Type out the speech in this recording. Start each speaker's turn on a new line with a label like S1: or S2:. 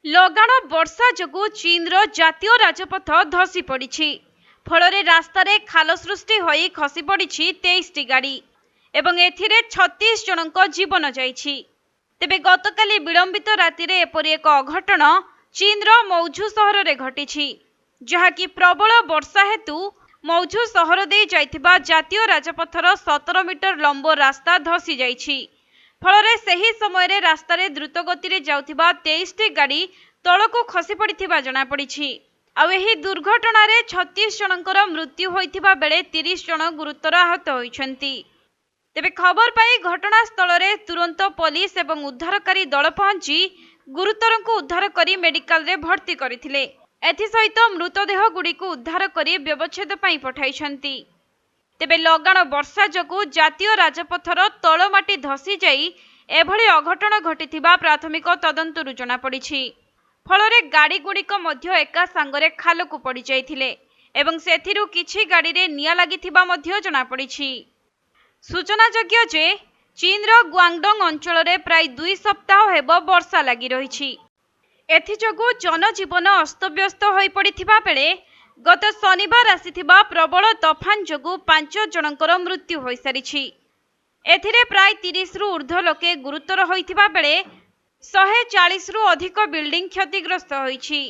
S1: लगाण वर्षा जोगु चीनर जातीय राजपथ धसी पड़ी फल रास्तार खाल सृष्टि हो खसी पड़ी 23टी गाड़ी एवं एथिरे 36 जनक जीवन जाइछि। तेबे गतकाली विलंबित राति रे एपरि एक अघटन चीनर मौझू सहर रे घटिछि, जहाँकि प्रबल वर्षा हेतु मौझू सहर दे जाइथिबा जातीय राजपथर 17 मीटर लंबो रास्ता धसी जाइछि। फल सही समय रास्तार द्रुत गति रे जाउथिबा 23टी गाड़ी तलकू खसी पड़िथिबा जଣା पड़िछि। आउ एही दुर्घटना रे 36 जनकर मृत्यु होइथिबा बेले 30 जन गुरुतर आहत होइछन्ति। तेबे खबर पाई घटनास्थल रे तुरंत पुलिस एवं उद्धारकारी दल पहुंची गुरुतरंकु उद्धार करी मेडिकल रे भर्ती करथिले। एथि सहित मृतदेह गुड़िकु उद्धार करी व्यवच्छेद पई पठाइछन्ति। तेबे लगाण वर्षा जोगु जातीय राजपथर तळ माटी धसी जाई एभली अघटन घटिथिबा प्राथमिक तदंतरु जଣା पड़िछि। फलरे गाड़ी गुड़िक मध्य एका सांगरे खालकु पड़ी जाइथिले एवं सेथिरु किछि गाड़ी रे निया लागिथिबा मध्य जଣା पड़िछि। सूचनायोग्य जे चीनर ग्वांगडोंग अंचल रे प्राय 2 सप्ताह हेबो वर्षा लागि रहिछि। एथिजोगु जनजीवन अस्तव्यस्त होई पड़िथिबा बेले गत शनिवार आसिथिबा प्रबल तोफान जोगु 5 जनकर मृत्यु होई सारिछि। एथिरे प्राय 30 रु ऊर्ध्व लोके गुरुतर होइथिबा बेले 140 रु अधिक बिल्डिंग क्षतिग्रस्त होइछि।